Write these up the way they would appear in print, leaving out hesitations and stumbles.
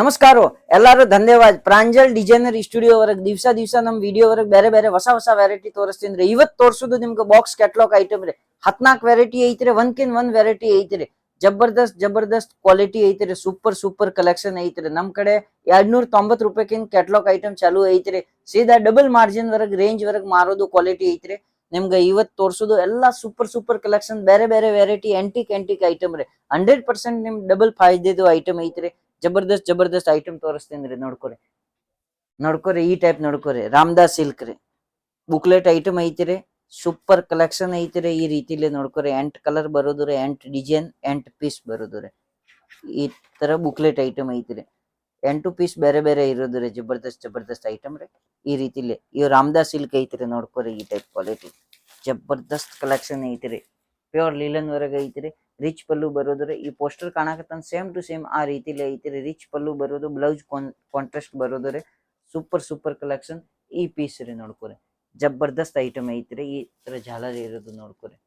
ನಮಸ್ಕಾರ ಎಲ್ಲರೂ ಧನ್ಯವಾದ. ಪ್ರಾಂಜಲ್ ಡಿಸೈನರ್ ಸ್ಟುಡಿಯೋ ವರೆಗೆ ದಿವಸ ನಮ್ ವಿಡಿಯೋ ವರೆಗೆ ಬೇರೆ ಬೇರೆ ಹೊಸ ವೆರೈಟಿ ತೋರಿಸ್ತೀನಿ. ಇವತ್ತು ತೋರ್ಸೋದು ನಿಮ್ಗೆ ಬಾಕ್ಸ್ ಕ್ಯಾಟ್ಲಾಗ್ ಐಟಮ್ ರೀ. 14 ವೆರೈಟಿ ಐತ್ರಿ, ಒಂದ್ಕಿನ್ ಒಂದ್ ವೆರೈಟಿ ಐತ್ರಿ. ಜಬರ್ದಸ್ತ್ ಕ್ವಾಲಿಟಿ ಐತ್ರಿ. ಸೂಪರ್ ಕಲೆಕ್ಷನ್ ಐತ್ರಿ. ನಮ್ ಕಡೆ 290 ರೂಪಾಯಿಕಿನ್ ಕ್ಯಾಟ್ಲಾಗ್ ಐಟಮ್ ಚಾಲು ಐತ್ರಿ. ಸೀದಾ ಡಬಲ್ ಮಾರ್ಜಿನ್ ವರೆಗೆ ರೇಂಜ್ ವರೆಗೆ ಮಾರೋದು ಕ್ವಾಲಿಟಿ ಐತ್ರಿ. ನಿಮ್ಗೆ ಇವತ್ತು ತೋರ್ಸೋದು ಎಲ್ಲಾ ಸೂಪರ್ ಕಲೆಕ್ಷನ್, ಬೇರೆ ವೆರೈಟಿ ಆಂಟಿಕ್ ಐಟಮ್ ರೀ. 100% ನಿಮ್ ಡಬಲ್ ಫಾಯ್ದೆದು ಐಟಮ್ ಐತ್ರಿ. ಜಬರ್ದಸ್ತ್ ಐಟಮ್ ತೋರಿಸ್ತೀನಿ ನೋಡ್ಕೋರಿ ಈ ಟೈಪ್ ನೋಡ್ಕೋರಿ. ರಾಮದಾಸ್ ಸಿಲ್ಕ್ ರೀ, ಬುಕ್ಲೆಟ್ ಐಟಮ್ ಐತಿರಿ. ಸೂಪರ್ ಕಲೆಕ್ಷನ್ ಐತಿರಿ. ಈ ರೀತಿಲಿ ನೋಡ್ಕೋರಿ, 8 ಕಲರ್ ಬರೋದು ರೀ, 8 ಡಿಸೈನ್, 8 ಪೀಸ್ ಬರೋದು ರೀ. ಈ ತರ ಬುಕ್ಲೆಟ್ ಐಟಮ್ ಐತಿರಿ. 8 ಪೀಸ್ ಬೇರೆ ಇರೋದು ರೀ. ಜಬರ್ದಸ್ತ್ ಐಟಮ್ ರೀ. ಈ ರೀತಿಲಿ ಇವ್ ರಾಮದಾಸ್ ಸಿಲ್ಕ್ ಐತಿರಿ. ನೋಡ್ಕೋರಿ ಈ ಟೈಪ್ ಕ್ವಾಲಿಟಿ ಜಬರ್ದಸ್ತ್ ಕಲೆಕ್ಷನ್ ಐತಿರಿ. ಪ್ಯೂರ್ ಲೀಲನ್ ವರೆಗೆ ಐತಿರಿ. ರಿಚ್ ಪಲ್ಲು ಬರೋದು ರೀ. ಈ ಪೋಸ್ಟರ್ ಕಾಣಕತ್ತಂತ ಸೇಮ್ ಟು ಸೇಮ್ ಆ ರೀತಿಲಿ ಐತಿರಿ. ರಿಚ್ ಪಲ್ಲು ಬರೋದು, ಬ್ಲೌಸ್ ಕಾಂಟ್ರಾಸ್ಟ್ ಬರೋದು ರೀ. Super collection. ಈ ಪೀಸ್ ರೀ ನೋಡ್ಕೋರಿ, ಜಬರ್ದಸ್ತ್ ಐಟಮ್ ಐತಿರಿ. ಈ ತರ ಜಾಲರಿ ಇರೋದು ನೋಡ್ಕೋರಿ.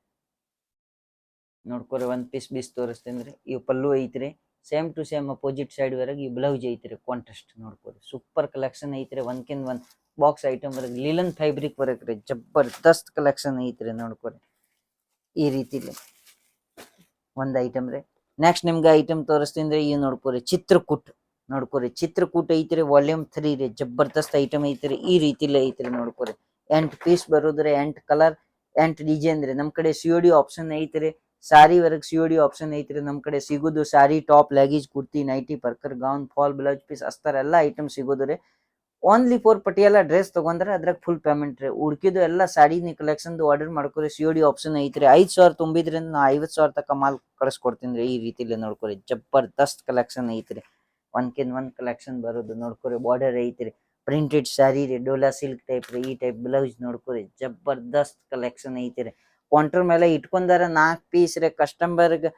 ಒಂದ್ ಪೀಸ್ ತೋರಿಸ್ತೀನಿ ರೀ. ಇವ್ ಪಲ್ಲು ಐತ್ರಿ. Same to same opposite side ವರೆಗೆ ಈ ಬ್ಲೌಸ್ ಐತ್ರಿ, ಕಾಂಟ್ರಾಸ್ಟ್ ನೋಡ್ಕೋರಿ. ಸೂಪರ್ ಕಲೆಕ್ಷನ್ ಐತ್ರಿ. ಒಂದ್ಕಿನ್ ಒಂದ್ ಬಾಕ್ಸ್ ಐಟಮ್ ವರೆಗೆ ಲೀಲನ್ ಫ್ಯಾಬ್ರಿಕ್ ವರೆಗೆ ರೀ. ಜಬರ್ದಸ್ತ್ ಕಲೆಕ್ಷನ್ ಐತ್ರಿ ನೋಡ್ಕೋರಿ. ಈ ರೀತಿಲಿ ಒಂದ್ ಐಟಮ್ ರೀ. ನೆಕ್ಸ್ಟ್ ನಿಮ್ಗೆ ಐಟಮ್ ತೋರಿಸ್ತೀನಿ. ಈ ನೋಡ್ಕೋರಿ, ಚಿತ್ರಕೂಟ್ ಐತ್ರಿ. ವಾಲ್ಯೂಮ್ 3 ರೀ. ಜಬರ್ದಸ್ತ್ ಐಟಮ್ ಐತ್ರಿ. ಈ ರೀತಿಲಿ ಐತ್ರಿ ನೋಡ್ಕೋರಿ. 8 ಪೀಸ್ ಬರೋದ್ರಿ, 8 ಕಲರ್, 8 ಡಿಸೈನ್ ರೀ. ನಮ್ ಕಡೆ COD ಆಪ್ಷನ್ ಐತ್ರಿ. ಸಾರಿ ವರೆಗೆ COD ಆಪ್ಷನ್ ಐತ್ರಿ. ನಮ್ ಕಡೆ ಸಿಗೋದು sari, top, leggings, kurti, nighty, ಪರ್ಕರ್, ಗೌನ್, ಫಾಲ್, ಬ್ಲೌಸ್ ಪೀಸ್, ಅಸ್ತರ ಎಲ್ಲಾ ಐಟಮ್ ಸಿಗೋದು ರೀ. ಓನ್ಲಿ ಫಾರ್ ಪಟಿಯಾಲ ಡ್ರೆಸ್ ತಗೊಂಡ್ರೆ ಅದ್ರಾಗ ಫುಲ್ ಪೇಮೆಂಟ್ ರೀ. ಉಳ್ಕಿದು ಎಲ್ಲ ಸಾಡಿ ಕಲೆಕ್ಷನ್ ಆರ್ಡರ್ ಮಾಡ್ಕೊರಿ. COD ಆಪ್ಷನ್ ಐತ್ರಿ. 5,000 ತುಂಬಿದ್ರಿಂದ ನಾ 50,000 ತಕ ಮಾಲ್ ಕಳಿಸ್ಕೊಡ್ತೀನಿ ರೀ. ಈ ರೀತಿಲಿ ನೋಡ್ಕೊರಿ, ಜಬರ್ದಸ್ತ್ ಕಲೆಕ್ಷನ್ ಐತ್ರಿ. ಒಂದ್ಕಿನ್ ಒಂದ್ ಕಲೆಕ್ಷನ್ ಬರೋದು ನೋಡ್ಕೊರಿ. ಬಾರ್ಡರ್ ಐತ್ರಿ, ಪ್ರಿಂಟೆಡ್ ಸ್ಯಾರಿ ರೀ, ಡೋಲಾ ಸಿಲ್ಕ್ ಟೈಪ್ ರೀ. ಈ ಟೈಪ್ ಬ್ಲೌಸ್ ನೋಡ್ಕೊರಿ. ಜಬರ್ದಸ್ತ್ ಕಲೆಕ್ಷನ್ ಐತ್ರಿ. ಕೌಂಟರ್ ಮೇಲೆ ಇಟ್ಕೊಂಡಾರ 4 ಪೀಸ್ ರೀ. ಕಸ್ಟಮರ್ಗೆ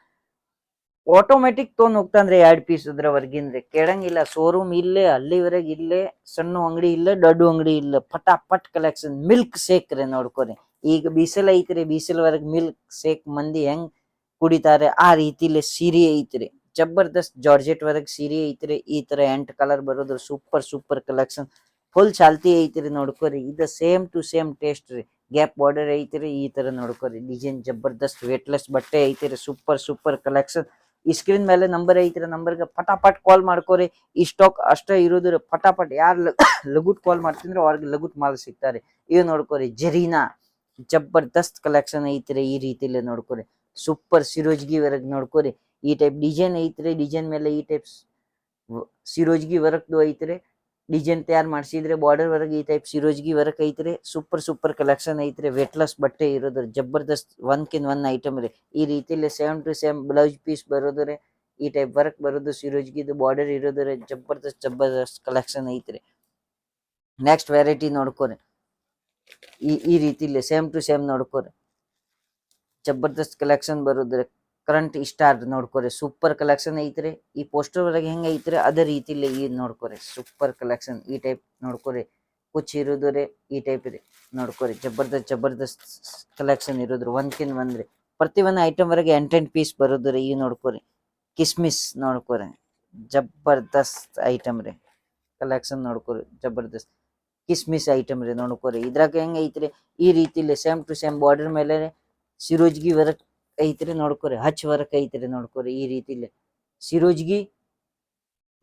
ಆಟೋಮೆಟಿಕ್ ತೊಗೊಂಡ್ ಹೋಗ್ತಾನ್ರಿ 2 ಪೀಸ್ ಅದ್ರವರ್ಗಿಂದ್ರಿ. ಕೇಳಂಗಿಲ್ಲ. ಶೋರೂಮ್ ಇಲ್ಲೇ, ಅಲ್ಲಿವರೆಗೆ ಇಲ್ಲೇ, ಸಣ್ಣ ಅಂಗಡಿ ಇಲ್ಲೇ, ದೊಡ್ಡ ಅಂಗಡಿ ಇಲ್ಲ. ಪಟ್ ಕಲೆಕ್ಷನ್. ಮಿಲ್ಕ್ ಶೇಕ್ ರೀ ನೋಡ್ಕೊರಿ. ಈಗ ಬಿಸಿಲ್ ಐತ್ರಿ, ಬಿಸಿಲ್ವರೆಗೆ ಮಿಲ್ಕ್ ಶೇಕ್ ಮಂದಿ ಹೆಂಗ್ ಕುಡಿತಾರೆ ಆ ರೀತಿಲಿ ಸೀರೆ ಐತ್ರಿ. ಜಬರ್ದಸ್ತ್ ಜಾರ್ಜೆಟ್ ವರೆಗೆ ಸೀರೆ ಐತ್ರಿ. ಈ ತರ 8 ಕಲರ್ ಬರೋದು ಸೂಪರ್ ಕಲೆಕ್ಷನ್. ಫುಲ್ ಚಾಲ್ತಿ ಐತ್ರಿ ನೋಡ್ಕೋರಿ. ಇದು ಸೇಮ್ ಟು ಸೇಮ್ ಟೇಸ್ಟ್ ರೀ. ಗ್ಯಾಪ್ ಬಾರ್ಡರ್ ಐತ್ರಿ. ಈ ತರ ನೋಡ್ಕೋರಿ. ಡಿಸೈನ್ ಜಬರ್ದಸ್ತ್ ವೇಟ್ಲೆಸ್ ಬಟ್ಟೆ ಐತ್ರಿ. Super collection. ಈ ಸ್ಕ್ರೀನ್ ಮೇಲೆ ನಂಬರ್ ಐತ್ರಿ. ನಂಬರ್ಗೆ ಪಟಾಪಟ್ ಕಾಲ್ ಮಾಡ್ಕೋರಿ. ಈ ಸ್ಟಾಕ್ ಅಷ್ಟೇ ಇರೋದು. ಪಟಾಪಟ್ ಯಾರು ಲಗುಟ್ ಕಾಲ್ ಮಾಡ್ತಿದ್ರೆ ಅವ್ರಿಗೆ ಲಗುಟ್ ಮಾಲ್ ಸಿಗ್ತಾರೆ. ಇವ್ ನೋಡ್ಕೋರಿ, ಜರೀನಾ ಜಬರ್ದಸ್ತ್ ಕಲೆಕ್ಷನ್ ಐತ್ರಿ. ಈ ರೀತಿಲಿ ನೋಡ್ಕೋರಿ. ಸೂಪರ್ ಸಿರೋಜ್ಗಿ ವರೆಗೆ ನೋಡ್ಕೋರಿ. ಈ ಟೈಪ್ ಡಿಸೈನ್ ಐತ್ರಿ. ಡಿಸೈನ್ ಮೇಲೆ ಈ ಟೈಪ್ ಸಿರೋಜ್ಗಿ ವರ್ಕ್ದು ಐತ್ರಿ. ಡಿಸೈನ್ ತಯಾರು ಮಾಡಿಸಿದ್ರೆ ಬಾರ್ಡರ್ ವರೆಗೆ ಈ ಟೈಪ್ ಸಿರೋಜ್ಗಿ ವರ್ಕ್ ಐತ್ರಿ. ಸೂಪರ್ ಕಲೆಕ್ಷನ್ ಐತ್ರಿ. ವೇಟ್ಲೆಸ್ ಬಟ್ಟೆ ಇರೋದು ಜಬರ್ದಸ್ತ್. ಒಂದ್ಕಿನ್ ಒಂದ್ ಐಟಮ್ ರೀ. ಈ ರೀತಿಲಿ same to same blouse piece ಬರೋದು ರೀ. ಈ ಟೈಪ್ ವರ್ಕ್ ಬರೋದು, ಸಿರೋಜ್ಗಿದು ಬಾರ್ಡರ್ ಇರೋದು ರೀ. ಜಬರ್ದಸ್ತ್ ಕಲೆಕ್ಷನ್ ಐತ್ರಿ. ನೆಕ್ಸ್ಟ್ ವೆರೈಟಿ ನೋಡ್ಕೋರಿ. ಈ ರೀತಿಲಿ ಸೇಮ್ ಟು ಸೇಮ್ ನೋಡ್ಕೋರಿ. ಜಬರ್ದಸ್ತ್ ಕಲೆಕ್ಷನ್ ಬರೋದ್ರಿ. ಕರೆಂಟ್ ಸ್ಟಾರ್ ನೋಡ್ಕೋರಿ. ಸೂಪರ್ ಕಲೆಕ್ಷನ್ ಐತ್ರಿ. ಈ ಪೋಸ್ಟರ್ ವರೆಗೆ ಹೆಂಗ ಐತ್ರಿ ಅದೇ ರೀತಿಲಿ ಈ ನೋಡ್ಕೋರಿ. Super collection. ಈ ಟೈಪ್ ನೋಡ್ಕೋರಿ. ಕುಚ್ ಇರೋದು ರೀ. ಈ ಟೈಪ್ ರೀ ನೋಡ್ಕೋರಿ. ಜಬರ್ದಸ್ತ್ ಕಲೆಕ್ಷನ್ ಇರೋದ್ರಿ. ಒಂದ್ಕಿನ್ ಒಂದ್ರಿ. ಪ್ರತಿ ಒಂದು ಐಟಮ್ ವರೆಗೆ 8 ಪೀಸ್ ಬರೋದು ರೀ. ಈ ನೋಡ್ಕೋರಿ. ಕಿಸ್ಮಿಸ್ ನೋಡ್ಕೋರಿ. ಜಬರ್ದಸ್ತ್ ಐಟಮ್ ರೀ. ಕಲೆಕ್ಷನ್ ನೋಡ್ಕೋರಿ. ಜಬರ್ದಸ್ತ್ ಕಿಸ್ಮಿಸ್ ಐಟಮ್ ರೀ ನೋಡ್ಕೋರಿ. ಇದ್ರಾಗ ಹೆಂಗ ಐತ್ರಿ, ಈ ರೀತಿಲಿ ಸೇಮ್ ಟು ಸೇಮ್ ಬಾರ್ಡರ್ ಮೇಲೆ ಸಿರೋಜ್ಗಿ ವರ್ಕ್ ಐತ್ರಿ ನೋಡ್ಕೋರಿ. ಹಚ್ ವರ್ಕ್ ಐತ್ರಿ ನೋಡ್ಕೋರಿ. ಈ ರೀತಿಲಿ ಸಿರೋಜ್ಗಿ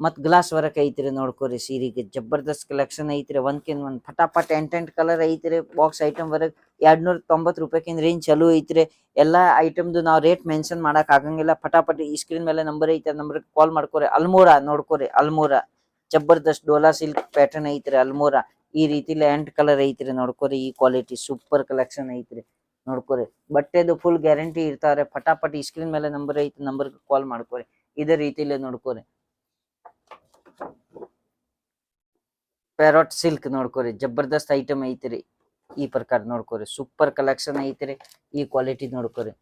ಮತ್ ಗ್ಲಾಸ್ ವರ್ಕ್ ಐತ್ರಿ ನೋಡ್ಕೋರಿ. ಸೀರೆಗೆ ಜಬರ್ದಸ್ತ್ ಕಲೆಕ್ಷನ್ ಐತ್ರಿ. ಒಂದ್ಕಿನ್ ಒಂದ್ ಪಟಾಪಟ್ 8 ಕಲರ್ ಐತ್ರಿ. ಬಾಕ್ಸ್ ಐಟಮ್ ವರೆಗೆ 290 ರೂಪಾಯಿಕಿನ್ ರೇಂಜ್ ಚಲೋ ಐತ್ರಿ. ಎಲ್ಲಾ ಐಟಮ್ದು ನಾವು ರೇಟ್ ಮೆನ್ಷನ್ ಮಾಡಕ್ ಆಗಂಗಿಲ್ಲ. ಪಟಾಪಟ್ ಈ ಸ್ಕ್ರೀನ್ ಮೇಲೆ ನಂಬರ್ ಐತೆ, ನಂಬರ್ ಕಾಲ್ ಮಾಡ್ಕೋರಿ. ಅಲ್ಮೋರಾ ನೋಡ್ಕೋರಿ. ಅಲ್ಮೋರಾ ಜಬರ್ದಸ್ತ್ ಡೋಲಾ ಸಿಲ್ಕ್ ಪ್ಯಾಟರ್ನ್ ಐತ್ರಿ. ಅಲ್ಮೋರಾ ಈ ರೀತಿಲಿ 8 ಕಲರ್ ಐತ್ರಿ ನೋಡ್ಕೋರಿ. ಈ ಕ್ವಾಲಿಟಿ ಸೂಪರ್ ಕಲೆಕ್ಷನ್ ಐತ್ರಿ ನೋಡ್ಕೋರಿ. ಬಟ್ಟೆದು ಫುಲ್ ಗ್ಯಾರಂಟಿ ಇರ್ತಾರೆ. ಪಟಾಪಟ್ ಈ ಸ್ಕ್ರೀನ್ ಮೇಲೆ ನಂಬರ್ ಐತಿ, ನಂಬರ್ ಕಾಲ್ ಮಾಡ್ಕೋರಿ. ಇದೇ ರೀತಿಲಿ ನೋಡ್ಕೋರಿ. ಪ್ಯಾರೋಟ್ ಸಿಲ್ಕ್ ನೋಡ್ಕೋರಿ. ಜಬರ್ದಸ್ತ್ ಐಟಮ್ ಐತ್ರಿ. ಈ ಪ್ರಕಾರ ನೋಡ್ಕೋರಿ. ಸೂಪರ್ ಕಲೆಕ್ಷನ್ ಐತ್ರಿ. ಈ ಕ್ವಾಲಿಟಿ ನೋಡ್ಕೋರಿ.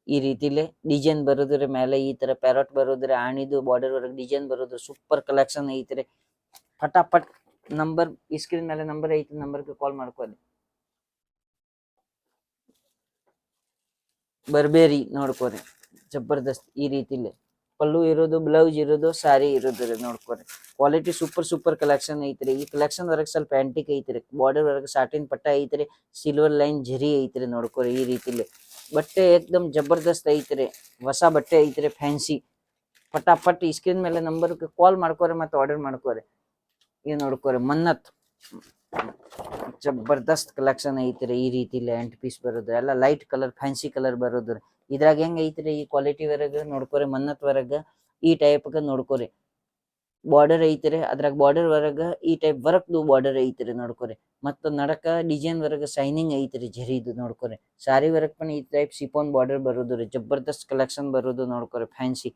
ಈ ರೀತಿಲಿ ಡಿಸೈನ್ ಬರೋದ್ರಿ. ಮೇಲೆ ಈ ತರ ಪ್ಯಾರೋಟ್ ಬರೋದ್ರಿ. ಆಣಿದು ಬಾರ್ಡರ್ ವರೆಗೆ ಡಿಸೈನ್ ಬರೋದು. ಸೂಪರ್ ಕಲೆಕ್ಷನ್ ಐತ್ರಿ. ಪಟಾಪಟ್ ನಂಬರ್ ಈ ಸ್ಕ್ರೀನ್ ಮೇಲೆ ನಂಬರ್ ಐತಿ, ನಂಬರ್ಗೆ ಕಾಲ್ ಮಾಡ್ಕೊಳ್ಳಿ. ಬರ್ಬೇರಿ ನೋಡ್ಕೋರಿ. ಜಬರ್ದಸ್ತ್ ಈ ರೀತಿಲಿ ಪಲ್ಲು ಇರೋದು, ಬ್ಲೌಸ್ ಇರೋದು, ಸಾರಿ ಇರೋದು ನೋಡ್ಕೊರಿ. ಕ್ವಾಲಿಟಿ ಸೂಪರ್ ಕಲೆಕ್ಷನ್ ಐತ್ರಿ. ಈ ಕಲೆಕ್ಷನ್ ವರ್ಗ ಸ್ವಲ್ಪ ಆಂಟಿಕ್ ಐತ್ರಿ. ಬಾರ್ಡರ್ ವರ್ಗ ಸಾಟಿನ್ ಪಟ್ಟ ಐತ್ರಿ, ಸಿಲ್ವರ್ ಲೈನ್ ಜರಿ ಐತ್ರಿ ನೋಡ್ಕೊರಿ. ಈ ರೀತಿಲಿ ಬಟ್ಟೆ ಏಕ್ದಮ್ ಜಬರ್ದಸ್ತ್ ಐತ್ರಿ. ಹೊಸ ಬಟ್ಟೆ ಐತ್ರಿ, ಫ್ಯಾನ್ಸಿ. ಪಟಾಪಟ್ ಈ ಸ್ಕ್ರೀನ್ ಮೇಲೆ ನಂಬರ್ ಕಾಲ್ ಮಾಡ್ಕೋರಿ ಮತ್ತೆ ಆರ್ಡರ್ ಮಾಡ್ಕೋರಿ. ಇದು ನೋಡ್ಕೋರಿ ಮನ್ನತ್, ಜಬರ್ದಸ್ತ್ ಕಲೆಕ್ಷನ್ ಐತ್ರಿ. ಈ ರೀತಿಲಿ 8 ಪೀಸ್ ಬರೋದು, ಎಲ್ಲ ಲೈಟ್ ಕಲರ್ ಫ್ಯಾನ್ಸಿ ಕಲರ್ ಬರೋದ್ರಿ. ಇದ್ರಾಗ ಹೆಂಗ್ ಐತ್ರಿ ಈ ಕ್ವಾಲಿಟಿ ವರೆಗ ನೋಡ್ಕೋರಿ. ಮನ್ನತ್ ವರೆಗ ಈ ಟೈಪ್ ನೋಡ್ಕೋರಿ. ಬಾರ್ಡರ್ ಐತ್ರಿ, ಅದ್ರಾಗ ಬಾರ್ಡರ್ ವರೆಗ ಈ ಟೈಪ್ ವರ್ಕ್ ಬಾರ್ಡರ್ ಐತ್ರಿ ನೋಡ್ಕೋರಿ. ಮತ್ತ ನಡಕ ಡಿಸೈನ್ ವರೆಗ ಸೈನಿಂಗ್ ಐತ್ರಿ ಜರಿದು ನೋಡ್ಕೋರಿ. ಸಾರಿ ವರ್ಕ್ ಪಣ ಈ ಟೈಪ್ ಸಿಫೋನ್ ಬಾರ್ಡರ್ ಬರೋದು ರೀ. ಜಬರ್ದಸ್ತ್ ಕಲೆಕ್ಷನ್ ಬರೋದು ನೋಡ್ಕೋರಿ, ಫ್ಯಾನ್ಸಿ.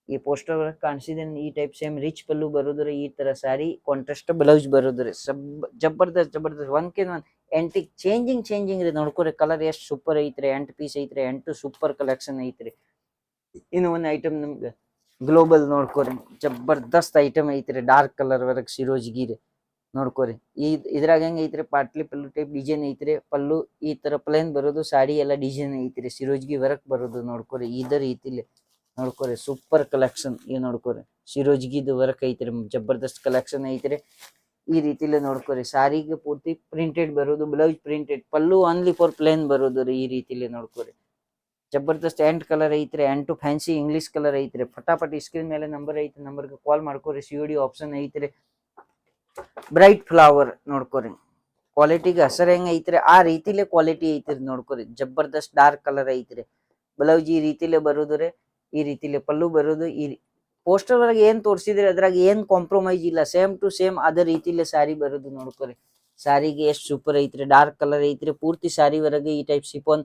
ಈ ಪೋಸ್ಟರ್ ವರ್ಕ್ ಕಾಣಿಸಿದ ಈ ಟೈಪ್ ಸೇಮ್ ರಿಚ್ ಪಲ್ಲು ಬರೋದ್ರಿ. ಈ ತರ ಸಾರಿ ಕಾಂಟ್ರಾಸ್ಟ್ ಬ್ಲೌಸ್ ಬರೋದ್ರಿ. ಜಬರ್ದಸ್ತ್ ಒಂದ್ಕಿಂತ ಒಂದ್ ಎಂಟಿಕ್ ಚೇಂಜಿಂಗ್ ರೀ ನೋಡ್ಕೋರಿ. ಕಲರ್ ಎಷ್ಟು ಸೂಪರ್ ಐತ್ರಿ. 8 ಪೀಸ್ ಐತ್ರಿ, 8 ಸೂಪರ್ ಕಲೆಕ್ಷನ್ ಐತ್ರಿ. ಇನ್ನು ಒಂದ್ ಐಟಮ್ ನಮ್ಗೆ ಗ್ಲೋಬಲ್ ನೋಡ್ಕೋರಿ, ಜಬರ್ದಸ್ತ್ ಐಟಮ್ ಐತ್ರಿ. ಡಾರ್ಕ್ ಕಲರ್ ವರ್ಕ್ ಸಿರೋಜ್ಗಿರಿ ನೋಡ್ಕೋರಿ. ಇದ್ರಾಗ ಹೆಂಗ್ ಐತ್ರಿ ಪಾಟ್ಲಿ ಪಲ್ಲು ಟೈಪ್ ಡಿಸೈನ್ ಐತ್ರಿ. ಪಲ್ಲು ಈ ತರ ಪ್ಲೇನ್ ಬರೋದು, ಸಾಡಿ ಎಲ್ಲ ಡಿಸೈನ್ ಐತ್ರಿ, ಸಿರೋಜ್ಗಿ ವರ್ಕ್ ಬರೋದು ನೋಡ್ಕೋರಿ. ಇದ ರೀತಿಲಿ ನೋಡ್ಕೋರಿ ಸೂಪರ್ ಕಲೆಕ್ಷನ್. ಈ ನೋಡ್ಕೋರಿ ಸಿರೋಜ್ಗಿದು ವರ್ಕ್ ಐತ್ರಿ, ಜಬರ್ದಸ್ತ್ ಕಲೆಕ್ಷನ್ ಐತ್ರಿ. ಈ ರೀತಿಲಿ ನೋಡ್ಕೋರಿ. ಸಾರಿಗೆ ಪೂರ್ತಿ ಪ್ರಿಂಟೆಡ್ ಬರೋದು, ಬ್ಲೌಸ್ ಪ್ರಿಂಟೆಡ್, ಪಲ್ಲು ಓನ್ಲಿ ಫಾರ್ ಪ್ಲೇನ್ ಬರೋದು ರೀ. ಈ ರೀತಿಲಿ ನೋಡ್ಕೋರಿ. ಜಬರ್ದಸ್ತ್ 8 ಕಲರ್ ಐತ್ರಿ, 8 ಫ್ಯಾನ್ಸಿ ಇಂಗ್ಲಿಷ್ ಕಲರ್ ಐತ್ರಿ. ಫಟಾಫಟ್ ಸ್ಕ್ರೀನ್ ಮೇಲೆ ನಂಬರ್ ಐತಿ, ನಂಬರ್ಗೆ ಕಾಲ್ ಮಾಡ್ಕೋರಿ. COD ಆಪ್ಷನ್ ಐತ್ರಿ. ಬ್ರೈಟ್ ಫ್ಲವರ್ ನೋಡ್ಕೋರಿ. ಕ್ವಾಲಿಟಿಗೆ ಹೆಸರು ಹೆಂಗ್ ಐತ್ರಿ ಆ ರೀತಿಲೇ ಕ್ವಾಲಿಟಿ ಐತ್ರಿ ನೋಡ್ಕೋರಿ. ಜಬರ್ದಸ್ತ್ ಡಾರ್ಕ್ ಕಲರ್ ಐತ್ರಿ. ಬ್ಲೌಸ್ ಈ ರೀತಿಲೇ ಬರೋದು ರೀ. ಈ ರೀತಿಲಿ ಪಲ್ಲು ಬರೋದು. ಈ ಪೋಸ್ಟರ್ ಒಳಗೆ ಏನ್ ತೋರಿಸಿದ್ರಿ ಅದ್ರಾಗ ಏನ್ ಕಾಂಪ್ರಮೈಸ್ ಇಲ್ಲ, ಸೇಮ್ ಟು ಸೇಮ್ ಅದೇ ರೀತಿಲಿ ಸಾರಿ ಬರೋದು ನೋಡ್ಕೋರಿ. ಸಾರಿಗೆ ಎಷ್ಟು ಸೂಪರ್ ಐತ್ರಿ. ಡಾರ್ಕ್ ಕಲರ್ ಐತ್ರಿ. ಪೂರ್ತಿ ಸಾರಿ ವರೆಗೆ ಈ ಟೈಪ್ ಸಿಫೋನ್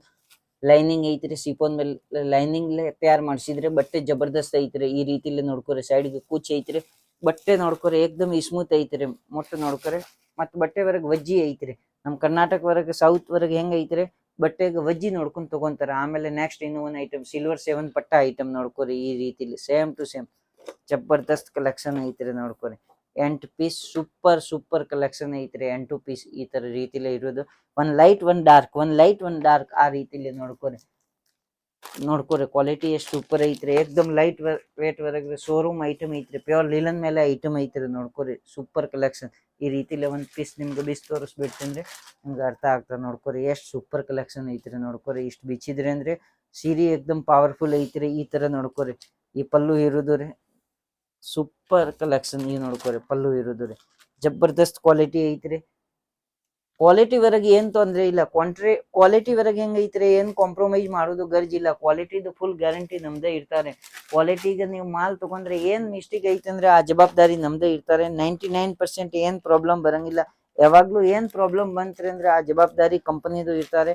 ಲೈನಿಂಗ್ ಐತ್ರಿ. ಸಿಫೋನ್ ಮೇಲೆ ಲೈನಿಂಗ್ ತಯಾರು ಮಾಡಿಸಿದ್ರೆ ಬಟ್ಟೆ ಜಬರ್ದಸ್ತ್ ಐತ್ರಿ. ಈ ರೀತಿಲಿ ನೋಡ್ಕೋರಿ. ಸೈಡ್ಗೆ ಕೂಚ್ ಐತ್ರಿ. ಬಟ್ಟೆ ನೋಡ್ಕೋರಿ ಏಕ್ದಮ್ ಸ್ಮೂತ್ ಐತ್ರಿ. ಮೊಟ್ಟ ನೋಡ್ಕೋರಿ. ಮತ್ ಬಟ್ಟೆ ವರೆಗೆ ವಜ್ಜಿ ಐತ್ರಿ. ನಮ್ ಕರ್ನಾಟಕ ವರೆಗೆ ಸೌತ್ ವರೆಗೆ ಹೆಂಗ್ ಐತ್ರಿ ಬಟ್ಟೆಗೆ ವಜ್ಜಿ ನೋಡ್ಕೊಂಡ್ ತಗೊಂತಾರ. ಆಮೇಲೆ ನೆಕ್ಸ್ಟ್ ಇನ್ನೂ ಒಂದ್ ಐಟಮ್ ಸಿಲ್ವರ್ 7 ಪಟ್ಟ ಐಟಮ್ ನೋಡ್ಕೋರಿ. ಈ ರೀತಿಲಿ ಸೇಮ್ ಟು ಸೇಮ್ ಜಬರ್ದಸ್ತ್ ಕಲೆಕ್ಷನ್ ಐತ್ರಿ ನೋಡ್ಕೋರಿ. 8 ಪೀಸ್ ಸೂಪರ್ ಕಲೆಕ್ಷನ್ ಐತ್ರಿ. 8 ಪೀಸ್ ಈ ತರ ರೀತಿಲಿ ಇರೋದು. ಒಂದ್ ಲೈಟ್ ಒಂದ್ ಡಾರ್ಕ್ ಆ ರೀತಿಲಿ ನೋಡ್ಕೋರಿ. ಕ್ವಾಲಿಟಿ ಎಷ್ಟು ಸೂಪರ್ ಐತ್ರಿ. ಏಕ್ದಮ್ ಲೈಟ್ ವೇಟ್ ವರೆಗೆ ಶೋರೂಮ್ ಐಟಮ್ ಐತ್ರಿ. ಪ್ಯೂರ್ ಲಿಲನ್ ಮೇಲೆ ಐಟಮ್ ಐತ್ರಿ ನೋಡ್ಕೋರಿ. Super collection. ಈ ರೀತಿಲಿ ಒಂದ್ ಪೀಸ್ ನಿಮ್ಗೆ ಬಿಚ್ ತೋರಿಸ್ಬಿಡ್ತೀನಿ ನಿಮ್ಗೆ ಅರ್ಥ ಆಗ್ತದೆ ನೋಡ್ಕೋರಿ. ಎಷ್ಟು ಸೂಪರ್ ಕಲೆಕ್ಷನ್ ಐತ್ರಿ ನೋಡ್ಕೋರಿ. ಇಷ್ಟು ಬಿಚ್ಚಿದ್ರಿ ಅಂದ್ರೆ ಸೀರೆ ಏಕ್ದಮ್ ಪವರ್ಫುಲ್ ಐತ್ರಿ. ಈ ತರ ನೋಡ್ಕೋರಿ. ಈ ಪಲ್ಲು ಇರೋದು ರೀ ಸೂಪರ್ ಕಲೆಕ್ಷನ್. ಈ ನೋಡ್ಕೋರಿ ಪಲ್ಲು ಇರೋದು ರೀ ಜಬರ್ದಸ್ತ್ ಕ್ವಾಲಿಟಿ ಐತ್ರಿ. ಕ್ವಾಲಿಟಿ ವರೆಗೆ ಏನ್ ತೊಂದ್ರೆ ಇಲ್ಲ. ಕ್ವಾಲಿಟಿ ವರೆಗೆ ಹೆಂಗ್ ಐತ್ರಿ ಏನ್ ಕಾಂಪ್ರಮೈಸ್ ಮಾಡೋದು ಗರ್ಜಿಲ್ಲ. ಕ್ವಾಲಿಟಿದು ಫುಲ್ ಗ್ಯಾರಂಟಿ ನಮ್ದೇ ಇರ್ತಾರೆ. ಕ್ವಾಲಿಟಿಗೆ ನೀವು ಮಾಲ್ ತಗೊಂಡ್ರೆ ಏನ್ ಮಿಸ್ಟೇಕ್ ಐತೆ ಅಂದ್ರೆ ಆ ಜವಾಬ್ದಾರಿ ನಮ್ದೇ ಇರ್ತಾರೆ. 99% ಏನ್ ಪ್ರಾಬ್ಲಮ್ ಬರಂಗಿಲ್ಲ. ಯಾವಾಗ್ಲೂ ಏನ್ ಪ್ರಾಬ್ಲಮ್ ಬಂತ್ರಿ ಅಂದ್ರೆ ಆ ಜವಾಬ್ದಾರಿ ಕಂಪನಿದು ಇರ್ತಾರೆ.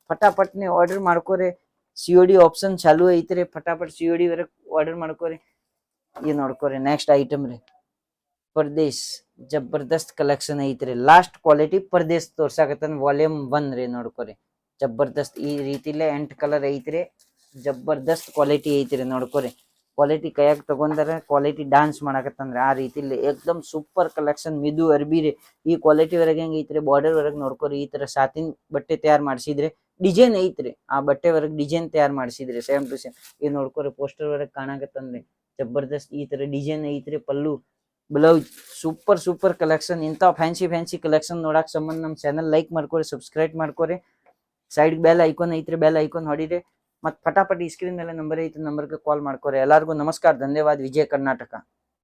ಫಟಾಫಟ್ ನೀವು ಆರ್ಡರ್ ಮಾಡ್ಕೋರಿ. COD ಆಪ್ಷನ್ ಚಾಲು ಐತ್ರಿ. ಫಟಾಫಟ್ COD ವರೆಗೆ ಆರ್ಡರ್ ಮಾಡ್ಕೋರಿ. ಈ ನೋಡ್ಕೋರಿ ನೆಕ್ಸ್ಟ್ ಐಟಮ್ ರೀ ಪರ್ದೇಶ್. ಜಬರ್ದಸ್ತ್ ಕಲೆಕ್ಷನ್ ಐತ್ರಿ. ಲಾಸ್ಟ್ ಕ್ವಾಲಿಟಿ ಪರ್ದೇಶ್ ತೋರ್ಸಾಕತ್ತನ್ ವಾಲ್ಯೂಮ್ 1 ರೀ ನೋಡ್ಕೋರಿ. ಜಬರ್ದಸ್ತ್ ಈ ರೀತಿಲೇ 8 ಕಲರ್ ಐತ್ರಿ. ಜಬರ್ದಸ್ತ್ ಕ್ವಾಲಿಟಿ ಐತ್ರಿ ನೋಡ್ಕೋರಿ. ಕ್ವಾಲಿಟಿ ಕೈಯಾಗ ತಗೊಂಡಾರ ಕ್ವಾಲಿಟಿ ಡಾನ್ಸ್ ಮಾಡಕತ್ತಂದ್ರೆ ಆ ರೀತಿಲಿ ಏಕ್ದಮ್ ಸೂಪರ್ ಕಲೆಕ್ಷನ್. ಮಿದು ಅರ್ಬಿ ರೀ. ಈ ಕ್ವಾಲಿಟಿ ವರೆಗೆ ಹೆಂಗ್ ಐತ್ರಿ ಬಾರ್ಡರ್ ವರೆಗೆ ನೋಡ್ಕೋರಿ. ಈ ತರ ಸಾತಿನ್ ಬಟ್ಟೆ ತಯಾರು ಮಾಡಿಸಿದ್ರೆ ಡಿಸೈನ್ ಐತ್ರಿ. ಆ ಬಟ್ಟೆ ವರೆಗೆ ಡಿಸೈನ್ ತಯಾರು ಮಾಡಿಸಿದ್ರಿ ಸೇಮ್ ಟು ಸೇಮ್. ಇದು ನೋಡ್ಕೋರಿ ಪೋಸ್ಟರ್ ವರೆಗೆ ಕಾಣಕತ್ತಂದ್ರಿ ಜಬರ್ದಸ್ತ್ ಈ ತರ ಡಿಸೈನ್ ಐತ್ರಿ. Pallu blouse super collection. ಇಂಥ ಫ್ಯಾನ್ಸಿ ಕಲೆಕ್ಷನ್ ನೋಡಕ್ ಸಂಬಂಧ ನಮ್ಮ ಚಾನಲ್ ಲೈಕ್ ಮಾಡ್ಕೋರಿ, ಸಬ್ಸ್ಕ್ರೈಬ್ ಮಾಡ್ಕೋರಿ. ಸೈಡ್ ಬೆಲ್ ಐಕಾನ್ ಐತ್ರಿ, ಬೆಲ್ ಐಕಾನ್ ಹೊಡಿರಿ. ಮತ್ ಫಟಾಫಟ್ ಈ ಸ್ಕ್ರೀನ್ ಮೇಲೆ ನಂಬರ್ ಐತಿ, ನಂಬರ್ಗೆ ಕಾಲ್ ಮಾಡ್ಕೋರಿ. ಎಲ್ಲರಿಗೂ ನಮಸ್ಕಾರ, ಧನ್ಯವಾದ. ವಿಜಯ ಕರ್ನಾಟಕ.